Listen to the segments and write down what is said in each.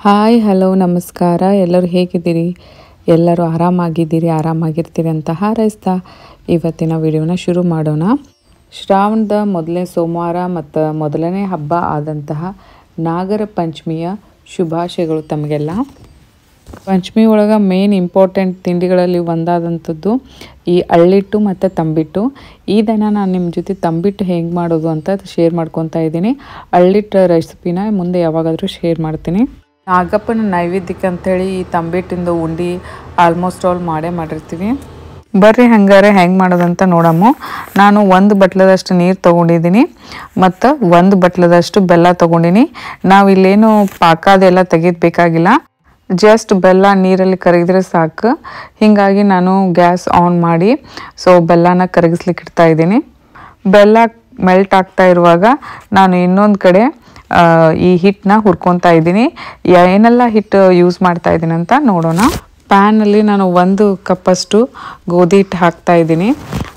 Hi hello ನಮಸ್ಕಾರ. ಎಲ್ಲರೂ ಹೇಗಿದ್ದೀರಿ? ಎಲ್ಲರೂ ಆರಾಮಾಗಿರ್ತೀರಿ ಅಂತ ಹಾರೈಸ್ತಾ ಇವತ್ತಿನ ವಿಡಿಯೋನ ಶುರು ಮಾಡೋಣ. ಶ್ರಾವಣದ ಮೊದಲನೇ ಸೋಮವಾರ ಮತ್ತು ಮೊದಲನೇ ಹಬ್ಬ ಆದಂತಹ ನಾಗರ ಪಂಚಮಿಯ ಶುಭಾಶಯಗಳು ತಮಗೆಲ್ಲ. ಪಂಚಮಿ ಒಳಗೆ ಮೇನ್ ಇಂಪಾರ್ಟೆಂಟ್ ತಿಂಡಿಗಳಲ್ಲಿ ಒಂದಾದಂಥದ್ದು ಈ ಅಳ್ಳಿಟ್ಟು ಮತ್ತು ತಂಬಿಟ್ಟು. ಈ ದಿನ ನಾನು ನಿಮ್ಮ ಜೊತೆ ತಂಬಿಟ್ಟು ಹೆಂಗೆ ಮಾಡೋದು ಅಂತ ಶೇರ್ ಮಾಡ್ಕೊತಾ ಇದ್ದೀನಿ. ಅಳ್ಳಿಟ್ಟು ರೆಸಿಪಿನ ಮುಂದೆ ಯಾವಾಗಾದರೂ ಶೇರ್ ಮಾಡ್ತೀನಿ. ನಾಗಪ್ಪನ ನೈವೇದ್ಯಕ್ಕೆ ಅಂಥೇಳಿ ಈ ತಂಬಿಟ್ಟಿಂದು ಉಂಡೆ ಆಲ್ಮೋಸ್ಟ್ ಆಲ್ ಮಾಡಿರ್ತೀವಿ. ಬರ್ರಿ ಹಂಗಾರೆ ಹೆಂಗೆ ಮಾಡೋದಂತ ನೋಡಮ್ಮ. ನಾನು 1 ಬಟ್ಲದಷ್ಟು ನೀರು ತೊಗೊಂಡಿದ್ದೀನಿ ಮತ್ತು 1 ಬಟ್ಲದಷ್ಟು ಬೆಲ್ಲ ತೊಗೊಂಡಿನಿ. ನಾವು ಇಲ್ಲೇನು ಪಾಕದೆಲ್ಲ ತೆಗೆಯಬೇಕಾಗಿಲ್ಲ, ಜಸ್ಟ್ ಬೆಲ್ಲ ನೀರಲ್ಲಿ ಕರಗಿದ್ರೆ ಸಾಕು. ಹೀಗಾಗಿ ನಾನು ಗ್ಯಾಸ್ ಆನ್ ಮಾಡಿ ಬೆಲ್ಲನ ಕರಗಿಸ್ಲಿಕ್ಕೆ ಇಡ್ತಾ ಇದ್ದೀನಿ. ಬೆಲ್ಲ ಮೆಲ್ಟ್ ಆಗ್ತಾ ಇರುವಾಗ ನಾನು ಇನ್ನೊಂದು ಕಡೆ ಈ ಹಿಟ್ಟನ್ನ ಹುರ್ಕೊತಾ ಇದ್ದೀನಿ. ಏನೆಲ್ಲ ಹಿಟ್ಟು ಯೂಸ್ ಮಾಡ್ತಾ ಇದ್ದೀನಿ ಅಂತ ನೋಡೋಣ. ಪ್ಯಾನಲ್ಲಿ ನಾನು 1 ಕಪ್ಪಷ್ಟು ಗೋಧಿ ಹಿಟ್ಟು ಹಾಕ್ತಾ ಇದ್ದೀನಿ.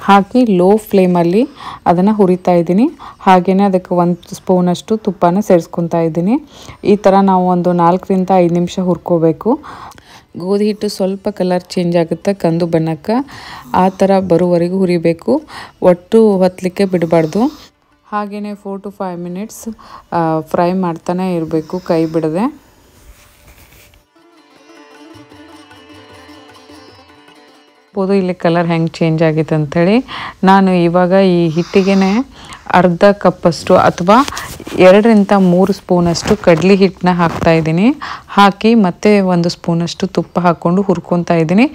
ಹಾಕಿ ಲೋ ಫ್ಲೇಮಲ್ಲಿ ಅದನ್ನು ಹುರಿತಾ ಇದ್ದೀನಿ. ಹಾಗೆಯೇ ಅದಕ್ಕೆ 1 ಸ್ಪೂನಷ್ಟು ತುಪ್ಪನ ಸೇರಿಸ್ಕೊತಾ ಇದ್ದೀನಿ. ಈ ಥರ ನಾವು ಒಂದು 4 ರಿಂದ 5 ನಿಮಿಷ ಹುರ್ಕೋಬೇಕು. ಗೋಧಿ ಹಿಟ್ಟು ಸ್ವಲ್ಪ ಕಲರ್ ಚೇಂಜ್ ಆಗುತ್ತೆ ಕಂದು ಬಣ್ಣಕ್ಕೆ, ಆ ಥರ ಬರೋವರೆಗೂ ಹುರಿಬೇಕು. ಒಟ್ಟು ಹೊತ್ತಲಿಕ್ಕೆ ಬಿಡಬಾರ್ದು. ಹಾಗೆಯೇ 4 to 5 ಮಿನಿಟ್ಸ್ ಫ್ರೈ ಮಾಡ್ತಾನೆ ಇರಬೇಕು ಕೈ ಬಿಡದೆ. ಇಲ್ಲಿ ಕಲರ್ ಹೆಂಗೆ ಚೇಂಜ್ ಆಗಿದೆ ಅಂಥೇಳಿ ನಾನು ಇವಾಗ ಈ ಹಿಟ್ಟಿಗೆ ಅರ್ಧ ಕಪ್ಪಷ್ಟು ಅಥವಾ 2 ರಿಂದ 3 ಸ್ಪೂನಷ್ಟು ಕಡಲೆ ಹಿಟ್ಟನ್ನ ಹಾಕ್ತಾ ಇದ್ದೀನಿ. ಹಾಕಿ ಮತ್ತೆ 1 ಸ್ಪೂನಷ್ಟು ತುಪ್ಪ ಹಾಕ್ಕೊಂಡು ಹುರ್ಕೊತಾ ಇದ್ದೀನಿ.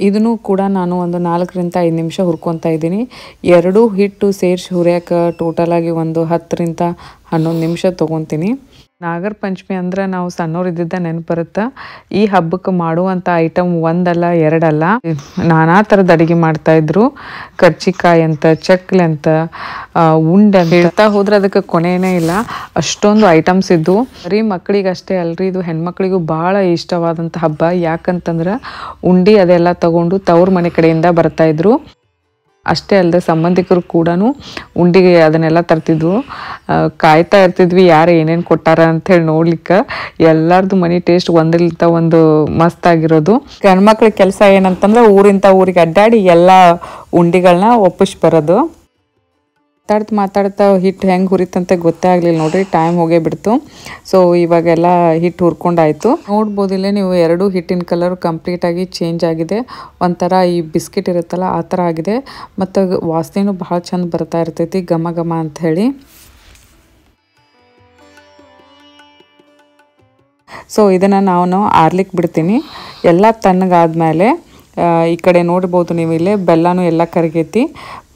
ಇದನ್ನು ಕೂಡ ನಾನು ಒಂದು 4 ರಿಂದ 5 ನಿಮಿಷ ಹುರ್ಕೊತಾ ಇದ್ದೀನಿ. 2 ಹಿಟ್ಟು ಸೇರಿಸಿ ಹುರಿಯೋಕೆ ಟೋಟಲಾಗಿ ಒಂದು 10 ರಿಂದ 11 ನಿಮಿಷ ತೊಗೊತೀನಿ. ನಾಗರ ಪಂಚಮಿ ಅಂದ್ರೆ ನಾವು ಸಣ್ಣವರಿದ್ದ ನೆನಪು ಬರುತ್ತೆ. ಈ ಹಬ್ಬಕ್ಕೆ ಮಾಡುವಂಥ ಐಟಮ್ 1 ಅಲ್ಲ 2 ಅಲ್ಲ, ನಾನಾ ಥರದ ಅಡುಗೆ ಮಾಡ್ತಾಯಿದ್ರು. ಕರ್ಚಿಕಾಯಿ ಅಂತ, ಚಕ್ಲಿ ಅಂತ, ಉಂಡೆ ಅಂತ ಹೇಳ್ತಾ ಹೋದ್ರೆ ಅದಕ್ಕೆ ಕೊನೆಯೇ ಇಲ್ಲ. ಅಷ್ಟೊಂದು ಐಟಮ್ಸ್ ಇದ್ದು. ಬರೀ ಮಕ್ಕಳಿಗೆ ಅಷ್ಟೇ ಅಲ್ರಿ, ಇದು ಹೆಣ್ಮಕ್ಳಿಗೂ ಭಾಳ ಇಷ್ಟವಾದಂಥ ಹಬ್ಬ. ಯಾಕಂತಂದ್ರೆ ಉಂಡೆ ಅದೆಲ್ಲ ತಗೊಂಡು ತವ್ರ ಮನೆ ಕಡೆಯಿಂದ ಬರ್ತಾಯಿದ್ರು. ಅಷ್ಟೇ ಅಲ್ಲದೆ ಸಂಬಂಧಿಕರು ಕೂಡ ಉಂಡಿಗೆ ಅದನ್ನೆಲ್ಲ ತರ್ತಿದ್ವು. ಕಾಯ್ತಾ ಇರ್ತಿದ್ವಿ ಯಾರು ಏನೇನು ಕೊಟ್ಟಾರ ಅಂಥೇಳಿ ನೋಡ್ಲಿಕ್ಕೆ. ಎಲ್ಲರದು ಮನೆ ಟೇಸ್ಟ್ ಒಂದರಿಂದ ಒಂದು ಮಸ್ತ್ ಆಗಿರೋದು. ಗಂಡ್ಮಕ್ಳ ಕೆಲಸ ಏನಂತಂದ್ರೆ ಊರಿಂದ ಊರಿಗೆ ಅಡ್ಡಾಡಿ ಎಲ್ಲ ಉಂಡಿಗಳನ್ನ ಒಪ್ಪಿಸಿ ಬರೋದು. ಮಾತಾಡ್ತಾ ಹಿಟ್ಟು ಹೆಂಗೆ ಹುರಿತಂತೆ ಗೊತ್ತೇ ಆಗಲಿಲ್ಲ ನೋಡ್ರಿ, ಟೈಮ್ ಹೋಗೇ ಬಿಡ್ತು. ಇವಾಗೆಲ್ಲ ಹಿಟ್ಟು ಹುರ್ಕೊಂಡಾಯ್ತು. ನೋಡ್ಬೋದಿಲ್ಲ ನೀವು, 2 ಹಿಟ್ಟಿನ ಕಲರ್ ಕಂಪ್ಲೀಟಾಗಿ ಚೇಂಜ್ ಆಗಿದೆ. ಒಂಥರ ಈ ಬಿಸ್ಕಿಟ್ ಇರುತ್ತಲ್ಲ ಆ ಥರ ಆಗಿದೆ. ಮತ್ತು ವಾಸನೆನೂ ಭಾಳ ಚಂದ ಬರ್ತಾ ಇರ್ತೈತಿ, ಘಮ ಘಮ ಅಂತ ಹೇಳಿ. ಇದನ್ನು ನಾನು ಆರ್ಲಿಕ್ಕೆ ಬಿಡ್ತೀನಿ. ಎಲ್ಲ ತಣ್ಣಗಾದ್ಮೇಲೆ ಈ ಕಡೆ ನೋಡ್ಬೋದು ನೀವು, ಇಲ್ಲೇ ಬೆಲ್ಲನೂ ಎಲ್ಲ ಕರಗೈತಿ.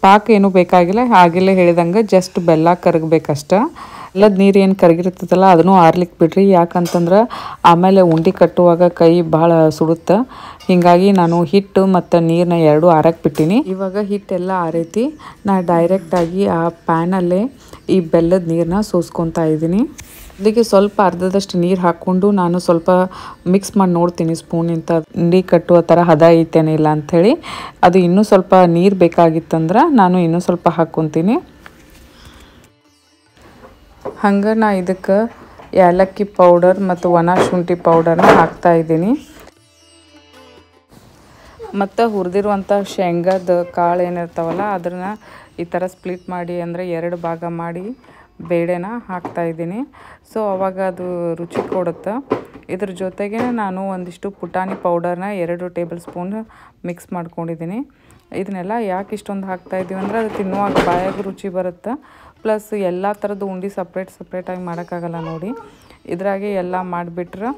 ಪಾಕ ಏನೂ ಬೇಕಾಗಿಲ್ಲ, ಹಾಗೆಲ್ಲ ಹೇಳಿದಂಗೆ ಜಸ್ಟ್ ಬೆಲ್ಲ ಕರಗಬೇಕಷ್ಟ. ಎಲ್ಲದ ನೀರು ಏನು ಕರಗಿರ್ತದಲ್ಲ ಅದನ್ನು ಆರ್ಲಿಕ್ಕೆ ಬಿಡ್ರಿ. ಯಾಕಂತಂದ್ರೆ ಆಮೇಲೆ ಉಂಡೆ ಕಟ್ಟುವಾಗ ಕೈ ಭಾಳ ಸುಡುತ್ತೆ. ಹೀಗಾಗಿ ನಾನು ಹಿಟ್ಟು ಮತ್ತು ನೀರನ್ನ 2 ಆರಕ್ಕೆ ಬಿಟ್ಟಿನಿ. ಇವಾಗ ಹಿಟ್ಟೆಲ್ಲ ಆರೈತಿ. ನಾ ಡೈರೆಕ್ಟಾಗಿ ಆ ಪ್ಯಾನಲ್ಲೇ ಈ ಬೆಲ್ಲದ ನೀರನ್ನ ಸೋಸ್ಕೊತಾ ಇದ್ದೀನಿ. ಅದಕ್ಕೆ ಸ್ವಲ್ಪ ಅರ್ಧದಷ್ಟು ನೀರು ಹಾಕ್ಕೊಂಡು ನಾನು ಸ್ವಲ್ಪ ಮಿಕ್ಸ್ ಮಾಡಿ ನೋಡ್ತೀನಿ ಸ್ಪೂನಿಂದ, ಉಂಡೆ ಕಟ್ಟುವ ಥರ ಹದ ಐತೇನೆ ಇಲ್ಲ ಅಂಥೇಳಿ. ಅದು ಇನ್ನೂ ಸ್ವಲ್ಪ ನೀರು ಬೇಕಾಗಿತ್ತಂದ್ರೆ ನಾನು ಇನ್ನೂ ಸ್ವಲ್ಪ ಹಾಕ್ಕೊತೀನಿ. ಹಂಗೆ ನಾ ಇದಕ್ಕೆ ಏಲಕ್ಕಿ ಪೌಡರ್ ಮತ್ತು ಒಣ ಶುಂಠಿ ಪೌಡರ್ನ ಹಾಕ್ತಾ ಇದ್ದೀನಿ. ಮತ್ತು ಹುರಿದಿರುವಂಥ ಶೇಂಗಾದ ಕಾಳು ಏನಿರ್ತಾವಲ್ಲ ಅದನ್ನು ಈ ಥರ ಸ್ಪ್ಲಿಟ್ ಮಾಡಿ, ಅಂದರೆ 2 ಭಾಗ ಮಾಡಿ ಬೇಳೆನ ಹಾಕ್ತಾಯಿದ್ದೀನಿ. ಅವಾಗ ಅದು ರುಚಿ ಕೊಡುತ್ತೆ. ಇದ್ರ ಜೊತೆಗೆ ನಾನು ಒಂದಿಷ್ಟು ಪುಟಾಣಿ ಪೌಡರ್ನ 2 ಟೇಬಲ್ ಸ್ಪೂನ್ ಮಿಕ್ಸ್ ಮಾಡ್ಕೊಂಡಿದ್ದೀನಿ. ಇದನ್ನೆಲ್ಲ ಯಾಕೆ ಇಷ್ಟೊಂದು ಹಾಕ್ತಾಯಿದ್ದೀವಿ ಅಂದರೆ ಅದು ತಿನ್ನುವಾಗ ಬಾಯಾಗ ರುಚಿ ಬರುತ್ತೆ. ಪ್ಲಸ್ ಎಲ್ಲ ಥರದ್ದು ಉಂಡೆ ಸಪ್ರೇಟಾಗಿ ಮಾಡೋಕ್ಕಾಗಲ್ಲ ನೋಡಿ. ಇದ್ರಾಗೆ ಎಲ್ಲ ಮಾಡಿಬಿಟ್ರೆ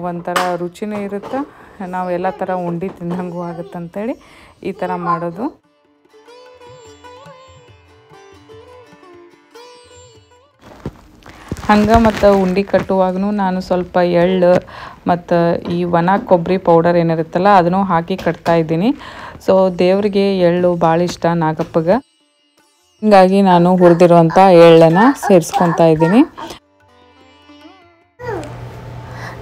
ಒಂಥರ ರುಚಿನೂ ಇರುತ್ತೆ, ನಾವು ಎಲ್ಲ ಥರ ಉಂಡೆ ತಿನ್ನಂಗೂ ಆಗುತ್ತೆ ಅಂತೇಳಿ ಈ ಥರ ಮಾಡೋದು. ಹಂಗೆ ಮತ್ತು ಉಂಡೆ ಕಟ್ಟುವಾಗೂ ನಾನು ಸ್ವಲ್ಪ ಎಳ್ಳು ಮತ್ತು ಈ ಒಣ ಕೊಬ್ಬರಿ ಪೌಡರ್ ಏನಿರುತ್ತಲ್ಲ ಅದನ್ನು ಹಾಕಿ ಕಟ್ತಾಯಿದ್ದೀನಿ. ದೇವರಿಗೆ ಎಳ್ಳು ಭಾಳ ಇಷ್ಟ ನಾಗಪ್ಪಗೆ. ಹೀಗಾಗಿ ನಾನು ಹುರಿದಿರುವಂಥ ಎಳ್ಳನ್ನು ಸೇರಿಸ್ಕೊತಾ ಇದ್ದೀನಿ.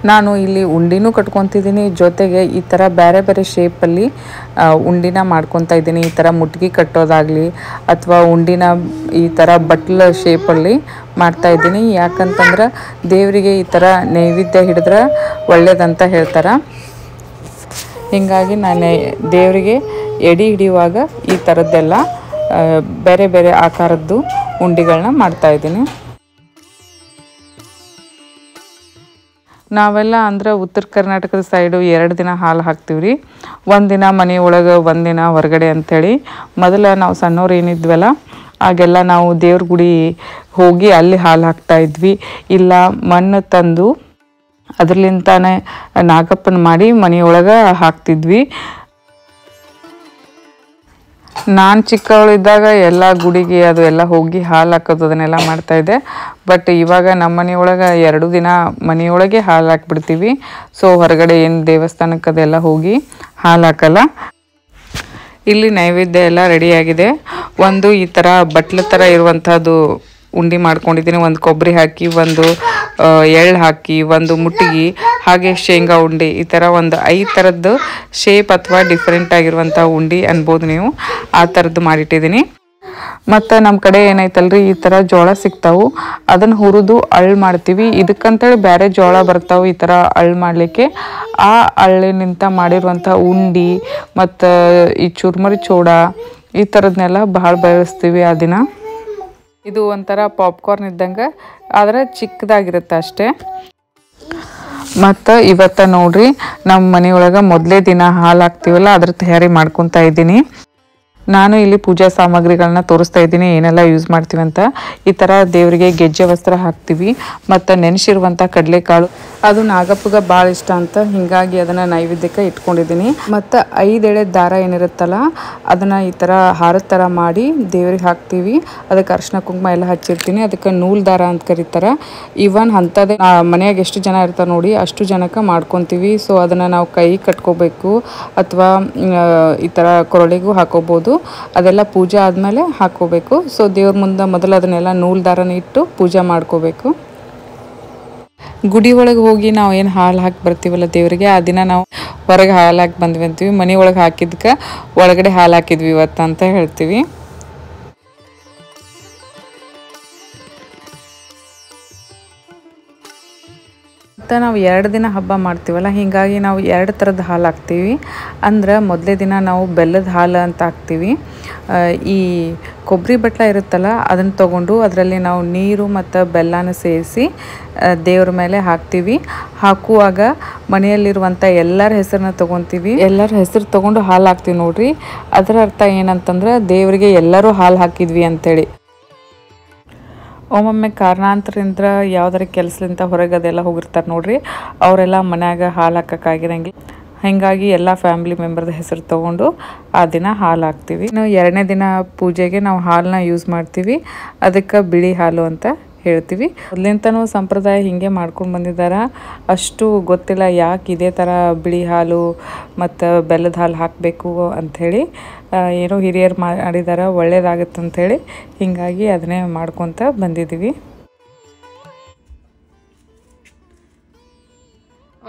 ನಾನು ಇಲ್ಲಿ ಉಂಡಿನೂ ಕಟ್ಕೊತಿದ್ದೀನಿ, ಜೊತೆಗೆ ಈ ಥರ ಬೇರೆ ಬೇರೆ ಶೇಪಲ್ಲಿ ಉಂಡಿನ ಮಾಡ್ಕೊತಾ ಇದ್ದೀನಿ. ಈ ಥರ ಮುಟ್ಗಿ ಕಟ್ಟೋದಾಗಲಿ ಅಥವಾ ಉಂಡಿನ ಈ ಥರ ಬಟ್ಲ ಶೇಪಲ್ಲಿ ಮಾಡ್ತಾಯಿದ್ದೀನಿ. ಯಾಕಂತಂದ್ರೆ ದೇವರಿಗೆ ಈ ಥರ ನೈವೇದ್ಯ ಹಿಡಿದ್ರೆ ಒಳ್ಳೇದಂತ ಹೇಳ್ತಾರೆ. ಹೀಗಾಗಿ ನಾನು ದೇವರಿಗೆ ಎಡೆ ಹಿಡಿಯುವಾಗ ಈ ಥರದ್ದೆಲ್ಲ ಬೇರೆ ಬೇರೆ ಆಕಾರದ್ದು ಉಂಡಿಗಳನ್ನ ಮಾಡ್ತಾಯಿದ್ದೀನಿ. ನಾವೆಲ್ಲ ಅಂದ್ರೆ ಉತ್ತರ ಕರ್ನಾಟಕದ ಸೈಡು 2 ದಿನ ಹಾಲು ಹಾಕ್ತೀವಿ ರೀ. ಒಂದಿನ ಮನೆ ಒಳಗೆ, ಒಂದಿನ ಹೊರಗಡೆ ಅಂಥೇಳಿ. ಮೊದಲು ನಾವು ಸಣ್ಣವ್ರು ಏನಿದ್ವಲ್ಲ ಆಗೆಲ್ಲ ನಾವು ದೇವ್ರ ಗುಡಿ ಹೋಗಿ ಅಲ್ಲಿ ಹಾಲು ಹಾಕ್ತಾಯಿದ್ವಿ. ಇಲ್ಲ ಮಣ್ಣು ತಂದು ಅದ್ರಲಿಂತಾನೆ ನಾಗಪ್ಪನ ಮಾಡಿ ಮನೆಯೊಳಗೆ ಹಾಕ್ತಿದ್ವಿ. ನಾನು ಚಿಕ್ಕವಳಿದ್ದಾಗ ಎಲ್ಲ ಗುಡಿಗೆ ಅದು ಎಲ್ಲ ಹೋಗಿ ಹಾಲು ಹಾಕೋದು ಅದನ್ನೆಲ್ಲ ಮಾಡ್ತಾಯಿದ್ದೆ. ಬಟ್ ಇವಾಗ ನಮ್ಮ ಮನೆಯೊಳಗೆ 2 ದಿನ ಮನೆಯೊಳಗೆ ಹಾಲು ಹಾಕ್ಬಿಡ್ತೀವಿ. ಸೊ ಹೊರಗಡೆ ಏನು ದೇವಸ್ಥಾನಕ್ಕೆ ಅದೆಲ್ಲ ಹೋಗಿ ಹಾಲು ಹಾಕಲ್ಲ. ಇಲ್ಲಿ ನೈವೇದ್ಯ ಎಲ್ಲ ರೆಡಿಯಾಗಿದೆ. ಒಂದು ಈ ಥರ ಬಟ್ಲ ಥರ ಇರುವಂಥದ್ದು ಉಂಡೆ ಮಾಡ್ಕೊಂಡಿದ್ದೀನಿ. ಒಂದು ಕೊಬ್ಬರಿ ಹಾಕಿ, ಒಂದು ಎಳ್ಳು ಹಾಕಿ, ಒಂದು ಮುಟ್ಟಿಗೆ, ಹಾಗೆ ಶೇಂಗಾ ಉಂಡೆ, ಈ ಥರ ಒಂದು 5 ಥರದ್ದು ಶೇಪ್ ಅಥವಾ ಡಿಫ್ರೆಂಟ್ ಆಗಿರುವಂಥ ಉಂಡೆ ಅನ್ಬೋದು ನೀವು. ಆ ಥರದ್ದು ಮಾಡಿಟ್ಟಿದ್ದೀನಿ. ಮತ್ತು ನಮ್ಮ ಕಡೆ ಏನಾಯ್ತಲ್ರಿ, ಈ ಥರ ಜೋಳ ಸಿಗ್ತಾವೆ, ಅದನ್ನು ಹುರಿದು ಅಳ್ಳು ಮಾಡ್ತೀವಿ. ಇದಕ್ಕಂತೇಳಿ ಬೇರೆ ಜೋಳ ಬರ್ತಾವೆ ಈ ಥರ ಅಳ್ಳು ಮಾಡಲಿಕ್ಕೆ. ಆ ಅಳ್ಳಿನಿಂದ ಮಾಡಿರುವಂಥ ಉಂಡೆ ಮತ್ತು ಈ ಚುರ್ಮುರಿ ಚೂಡ ಈ ಥರದನ್ನೆಲ್ಲ ಭಾಳ ಬೆಳೆಸ್ತೀವಿ ಆ ದಿನ. ಇದು ಒಂಥರ ಪಾಪ್ಕಾರ್ನ್ ಇದ್ದಂಗೆ, ಆದರೆ ಚಿಕ್ಕದಾಗಿರುತ್ತೆ ಅಷ್ಟೇ. ಮತ್ತು ಇವತ್ತು ನೋಡ್ರಿ, ನಮ್ಮ ಮನೆಯೊಳಗೆ ಮೊದಲೇ ದಿನ ಹಾಲು ಹಾಕ್ತೀವಲ್ಲ ಅದ್ರ ತಯಾರಿ ಮಾಡ್ಕೊತಾ ಇದ್ದೀನಿ. ನಾನು ಇಲ್ಲಿ ಪೂಜಾ ಸಾಮಗ್ರಿಗಳನ್ನ ತೋರಿಸ್ತಾ ಇದ್ದೀನಿ, ಏನೆಲ್ಲ ಯೂಸ್ ಮಾಡ್ತೀವಿ ಅಂತ. ಈ ಥರ ದೇವರಿಗೆ ಗೆಜ್ಜೆ ವಸ್ತ್ರ ಹಾಕ್ತೀವಿ. ಮತ್ತು ನೆನೆಸಿರುವಂಥ ಕಡಲೆಕಾಳು, ಅದು ನಾಗಪ್ಪಗೆ ಭಾಳ ಇಷ್ಟ ಅಂತ ಹೀಗಾಗಿ ಅದನ್ನು ನೈವೇದ್ಯಕ್ಕೆ ಇಟ್ಕೊಂಡಿದ್ದೀನಿ. ಮತ್ತು 5 ಎಳೆ ದಾರ ಏನಿರುತ್ತಲ್ಲ ಅದನ್ನು ಈ ಥರ ಹಾರದ ಥರ ಮಾಡಿ ದೇವ್ರಿಗೆ ಹಾಕ್ತೀವಿ. ಅದಕ್ಕೆ ಅರಿಶಿನ ಕುಂಕುಮ ಎಲ್ಲ ಹಚ್ಚಿರ್ತೀನಿ. ಅದಕ್ಕೆ ನೂಲು ದಾರ ಅಂತ ಕರೀತಾರೆ. ಇವನ್ ಅಂಥದ್ದೇ ಮನೆಯಾಗ ಎಷ್ಟು ಜನ ಇರ್ತಾರೆ ನೋಡಿ ಅಷ್ಟು ಜನಕ್ಕೆ ಮಾಡ್ಕೊತೀವಿ. ಸೊ ಅದನ್ನು ನಾವು ಕೈ ಕಟ್ಕೋಬೇಕು ಅಥವಾ ಈ ಥರ ಕೊರಳಿಗೂ ಹಾಕೋಬೋದು. ಅದೆಲ್ಲ ಪೂಜೆ ಆದಮೇಲೆ ಹಾಕೋಬೇಕು. ಸೊ ದೇವ್ರ ಮುಂದೆ ಮೊದಲು ಅದನ್ನೆಲ್ಲ ನೂಲು ದಾರನ ಇಟ್ಟು ಪೂಜೆ ಮಾಡ್ಕೋಬೇಕು. ಗುಡಿ ಒಳಗೆ ಹೋಗಿ ನಾವು ಏನು ಹಾಲು ಹಾಕಿ ಬರ್ತೀವಲ್ಲ ದೇವರಿಗೆ, ಆ ದಿನ ನಾವು ಹೊರಗೆ ಹಾಲು ಹಾಕಿ ಬಂದ್ವಿ ಅಂತೀವಿ. ಮನೆ ಒಳಗೆ ಹಾಕಿದ್ಕೆ ಒಳಗಡೆ ಹಾಲು ಹಾಕಿದ್ವಿ ಇವತ್ತು ಅಂತ ಹೇಳ್ತೀವಿ. ಮತ್ತು ನಾವು 2 ದಿನ ಹಬ್ಬ ಮಾಡ್ತೀವಲ್ಲ, ಹೀಗಾಗಿ ನಾವು 2 ಥರದ ಹಾಲು ಹಾಕ್ತೀವಿ. ಅಂದ್ರೆ ಮೊದಲೇ ದಿನ ನಾವು ಬೆಲ್ಲದ ಹಾಲು ಅಂತ ಹಾಕ್ತೀವಿ. ಈ ಕೊಬ್ಬರಿ ಬಟ್ಲ ಇರುತ್ತಲ್ಲ ಅದನ್ನು ತೊಗೊಂಡು ಅದರಲ್ಲಿ ನಾವು ನೀರು ಮತ್ತು ಬೆಲ್ಲನ ಸೇರಿಸಿ ದೇವ್ರ ಮೇಲೆ ಹಾಕ್ತೀವಿ. ಹಾಕುವಾಗ ಮನೆಯಲ್ಲಿರುವಂಥ ಎಲ್ಲರ ಹೆಸರನ್ನ ತೊಗೊತೀವಿ. ಎಲ್ಲರ ಹೆಸರು ತೊಗೊಂಡು ಹಾಲು ಹಾಕ್ತೀವಿ ನೋಡ್ರಿ. ಅದರ ಅರ್ಥ ಏನಂತಂದ್ರೆ ದೇವರಿಗೆ ಎಲ್ಲರೂ ಹಾಲು ಹಾಕಿದ್ವಿ ಅಂಥೇಳಿ. ಒಮ್ಮೊಮ್ಮೆ ಕಾರಣಾಂತರದಿಂದ ಯಾವ್ದಾರ ಕೆಲಸದಿಂದ ಹೊರಗೆ ಅದೆಲ್ಲ ಹೋಗಿರ್ತಾರೆ ನೋಡ್ರಿ, ಅವರೆಲ್ಲ ಮನ್ಯಾಗ ಹಾಲು ಹಾಕೋಕ್ಕಾಗಿರಂಗಿಲ್ಲ. ಹೀಗಾಗಿ ಎಲ್ಲ ಫ್ಯಾಮಿಲಿ ಮೆಂಬರ್ದ ಹೆಸರು ತೊಗೊಂಡು ಆ ದಿನ ಹಾಲು ಹಾಕ್ತೀವಿ. ಇನ್ನು 2ನೇ ದಿನ ಪೂಜೆಗೆ ನಾವು ಹಾಲನ್ನ ಯೂಸ್ ಮಾಡ್ತೀವಿ. ಅದಕ್ಕೆ ಬಿಳಿ ಹಾಲು ಅಂತ ಹೇಳ್ತೀವಿ. ಮೊದಲಿಂದನೂ ಸಂಪ್ರದಾಯ ಹೀಗೆ ಮಾಡ್ಕೊಂಡು ಬಂದಿದ್ದಾರೆ. ಅಷ್ಟು ಗೊತ್ತಿಲ್ಲ ಯಾಕೆ ಇದೇ ಥರ ಬಿಳಿ ಹಾಲು ಮತ್ತು ಬೆಲ್ಲದ ಹಾಲು ಹಾಕಬೇಕು ಅಂಥೇಳಿ. ಏನೋ ಹಿರಿಯರು ಮಾಡಿದ್ದಾರೆ, ಒಳ್ಳೇದಾಗುತ್ತೆ ಅಂಥೇಳಿ ಹೀಗಾಗಿ ಅದನ್ನೇ ಮಾಡ್ಕೊತ ಬಂದಿದ್ದೀವಿ.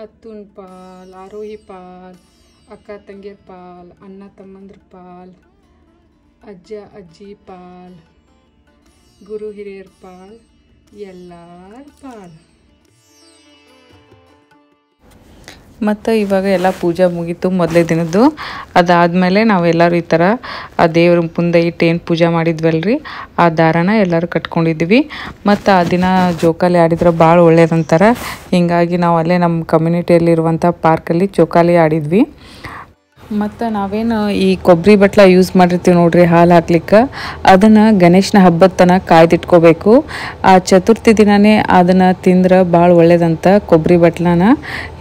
ಅತ್ತುನ್ ಪಾಲ್, ಆರೋಹಿ ಪಾಲ್, ಅಕ್ಕ ತಂಗಿಯರ ಪಾಲ್, ಅಣ್ಣ ತಮ್ಮಂದ್ರ ಪಾಲ್, ಅಜ್ಜ ಅಜ್ಜಿ ಪಾಲ್, ಗುರು ಹಿರಿಯರ ಪಾಲ್, ಎಲ್ಲರ ಪಾಲ್. ಮತ್ತು ಇವಾಗ ಎಲ್ಲ ಪೂಜೆ ಮುಗೀತು ಮೊದಲೇ ದಿನದ್ದು. ಅದಾದಮೇಲೆ ನಾವೆಲ್ಲರೂ ಈ ಥರ ಆ ದೇವ್ರ ಮುಂದೆ ಇಟ್ಟು ಏನು ಪೂಜೆ ಮಾಡಿದ್ವಲ್ರಿ ಆ ದಾರನ ಎಲ್ಲರೂ ಕಟ್ಕೊಂಡಿದ್ವಿ. ಮತ್ತು ಆ ದಿನ ಜೋಕಾಲಿ ಆಡಿದ್ರೆ ಭಾಳ ಒಳ್ಳೇದಂತಾರೆ. ಹೀಗಾಗಿ ನಾವು ಅಲ್ಲೇ ನಮ್ಮ ಕಮ್ಯುನಿಟಿಯಲ್ಲಿರುವಂಥ ಪಾರ್ಕಲ್ಲಿ ಜೋಕಾಲಿ ಆಡಿದ್ವಿ. ಮತ್ತು ನಾವೇನು ಈ ಕೊಬ್ಬರಿ ಬಟ್ಲ ಯೂಸ್ ಮಾಡಿರ್ತೀವಿ ನೋಡ್ರಿ ಹಾಲು ಹಾಕ್ಲಿಕ್ಕೆ, ಅದನ್ನು ಗಣೇಶನ ಹಬ್ಬದ ತನಕ ಕಾಯ್ದಿಟ್ಕೋಬೇಕು. ಆ ಚತುರ್ಥಿ ದಿನವೇ ಅದನ್ನು ತಿಂದ್ರೆ ಭಾಳ ಒಳ್ಳೇದಂತ ಕೊಬ್ಬರಿ ಬಟ್ಲನ.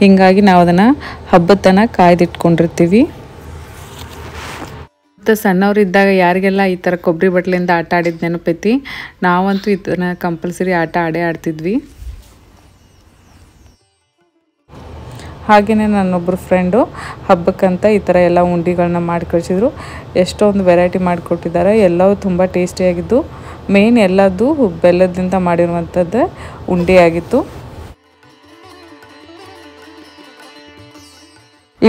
ಹೀಗಾಗಿ ನಾವು ಅದನ್ನು ಹಬ್ಬದ ತನಕ ಕಾಯ್ದಿಟ್ಕೊಂಡಿರ್ತೀವಿ. ಮತ್ತು ಸಣ್ಣವರಿದ್ದಾಗ ಯಾರಿಗೆಲ್ಲ ಈ ಥರ ಕೊಬ್ಬರಿ ಬಟ್ಲಿಂದ ಆಟ ಆಡಿದ ನೆನಪೈತಿ. ನಾವಂತೂ ಇದನ್ನು ಕಂಪಲ್ಸರಿ ಆಟ ಆಡ್ತಿದ್ವಿ. ಹಾಗೆಯೇ ನನ್ನೊಬ್ಬರು ಫ್ರೆಂಡು ಹಬ್ಬಕ್ಕಂತ ಈ ಥರ ಎಲ್ಲ ಉಂಡೆಗಳನ್ನ ಮಾಡಿ ಕಳಿಸಿದ್ರು. ಎಷ್ಟೊಂದು ವೆರೈಟಿ ಮಾಡಿಕೊಟ್ಟಿದ್ದಾರೆ. ಎಲ್ಲವೂ ತುಂಬ ಟೇಸ್ಟಿಯಾಗಿದ್ದು. ಮೇನ್ ಎಲ್ಲದ್ದು ಬೆಲ್ಲದಿಂದ ಮಾಡಿರುವಂಥದ್ದು ಉಂಡೆ ಆಗಿತ್ತು.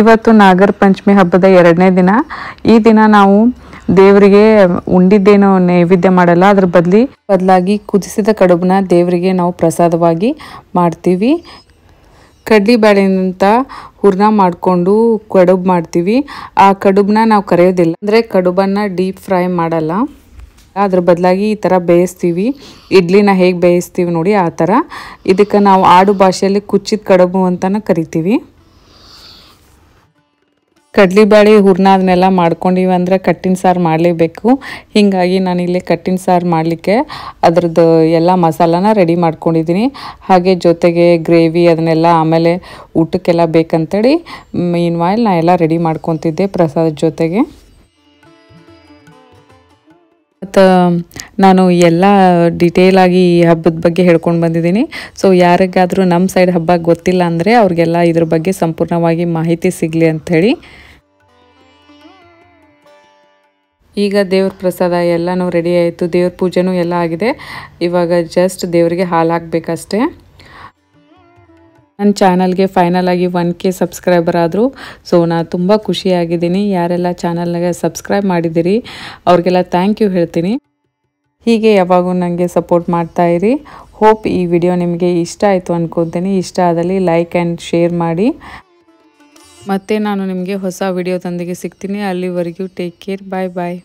ಇವತ್ತು ನಾಗರ ಪಂಚಮಿ ಹಬ್ಬದ 2ನೇ ದಿನ. ಈ ದಿನ ನಾವು ದೇವರಿಗೆ ಉಂಡಿದ್ದೇನೋ ನೈವೇದ್ಯ ಮಾಡಲ್ಲ, ಅದ್ರ ಬದಲಾಗಿ ಕುದಿಸಿದ ಕಡುಬನ್ನ ದೇವರಿಗೆ ನಾವು ಪ್ರಸಾದವಾಗಿ ಮಾಡ್ತೀವಿ. ಕಡ್ಲಿಬೇಳೆಯಿಂದ ಹೂರ್ಣ ಮಾಡಿಕೊಂಡು ಕಡುಬು ಮಾಡ್ತೀವಿ. ಆ ಕಡುಬನ್ನ ನಾವು ಕರೆಯೋದಿಲ್ಲ, ಅಂದರೆ ಕಡುಬನ್ನು ಡೀಪ್ ಫ್ರೈ ಮಾಡಲ್ಲ. ಅದ್ರ ಬದಲಾಗಿ ಈ ಥರ ಬೇಯಿಸ್ತೀವಿ. ಇಡ್ಲಿನ ಹೇಗೆ ಬೇಯಿಸ್ತೀವಿ ನೋಡಿ ಆ ಥರ. ಇದಕ್ಕೆ ನಾವು ಆಡು ಭಾಷೆಯಲ್ಲಿ ಕುಚ್ಚಿದ ಕಡುಬು ಅಂತಲೂ ಕರಿತೀವಿ. ಕಡ್ಲಿಬೇಳೆ ಹೂರ್ಣ ಅದನ್ನೆಲ್ಲ ಮಾಡ್ಕೊಂಡಿವಿ ಅಂದರೆ ಕಟ್ಟಿನ ಸಾರು ಮಾಡಲೇಬೇಕು. ಹೀಗಾಗಿ ನಾನಿಲ್ಲಿ ಕಟ್ಟಿನ ಸಾರು ಮಾಡಲಿಕ್ಕೆ ಅದ್ರದ್ದು ಎಲ್ಲ ಮಸಾಲಾನ ರೆಡಿ ಮಾಡ್ಕೊಂಡಿದ್ದೀನಿ. ಹಾಗೆ ಜೊತೆಗೆ ಗ್ರೇವಿ ಅದನ್ನೆಲ್ಲ ಆಮೇಲೆ ಊಟಕ್ಕೆಲ್ಲ ಬೇಕಂತೇಳಿ ಮೀನ್ ವಾಯ್ಲ್ ನಾ ಎಲ್ಲ ರೆಡಿ ಮಾಡ್ಕೊತಿದ್ದೆ ಪ್ರಸಾದದ ಜೊತೆಗೆ. ಮತ್ತು ನಾನು ಎಲ್ಲ ಡಿಟೇಲಾಗಿ ಈ ಹಬ್ಬದ ಬಗ್ಗೆ ಹೇಳ್ಕೊಂಡು ಬಂದಿದ್ದೀನಿ. ಸೊ ಯಾರಿಗಾದರೂ ನಮ್ಮ ಸೈಡ್ ಹಬ್ಬ ಗೊತ್ತಿಲ್ಲ ಅಂದರೆ ಅವ್ರಿಗೆಲ್ಲ ಇದ್ರ ಬಗ್ಗೆ ಸಂಪೂರ್ಣವಾಗಿ ಮಾಹಿತಿ ಸಿಗಲಿ ಅಂಥೇಳಿ. ಈಗ ದೇವ್ರ ಪ್ರಸಾದ ಎಲ್ಲನೂ ರೆಡಿ ಆಯಿತು, ದೇವ್ರ ಪೂಜೆನೂ ಎಲ್ಲ ಆಗಿದೆ. ಇವಾಗ ಜಸ್ಟ್ ದೇವರಿಗೆ ಹಾಲು ಹಾಕಬೇಕಷ್ಟೇ. ನನ್ನ ಚಾನಲ್ಗೆ ಫೈನಲ್ ಆಗಿ 1K ಸಬ್ಸ್ಕ್ರೈಬರ್ ಆದರು. ಸೊ ನಾನು ತುಂಬ ಖುಷಿಯಾಗಿದ್ದೀನಿ. ಯಾರೆಲ್ಲ ಚಾನಲ್ಗೆ ಸಬ್ಸ್ಕ್ರೈಬ್ ಮಾಡಿದ್ದೀರಿ ಅವ್ರಿಗೆಲ್ಲ ಥ್ಯಾಂಕ್ ಯು ಹೇಳ್ತೀನಿ. ಹೀಗೆ ಯಾವಾಗೂ ನನಗೆ ಸಪೋರ್ಟ್ ಮಾಡ್ತಾಯಿರಿ. ಹೋಪ್ ಈ ವಿಡಿಯೋ ನಿಮಗೆ ಇಷ್ಟ ಆಯಿತು ಅಂದ್ಕೊತೀನಿ. ಇಷ್ಟ ಆದಲ್ಲಿ ಲೈಕ್ ಆ್ಯಂಡ್ ಶೇರ್ ಮಾಡಿ. ಮತ್ತೆ ನಾನು ನಿಮಗೆ ಹೊಸ ವಿಡಿಯೋದೊಂದಿಗೆ ಸಿಗ್ತೀನಿ. ಅಲ್ಲಿವರೆಗೂ ಟೇಕ್ ಕೇರ್, ಬಾಯ್ ಬಾಯ್.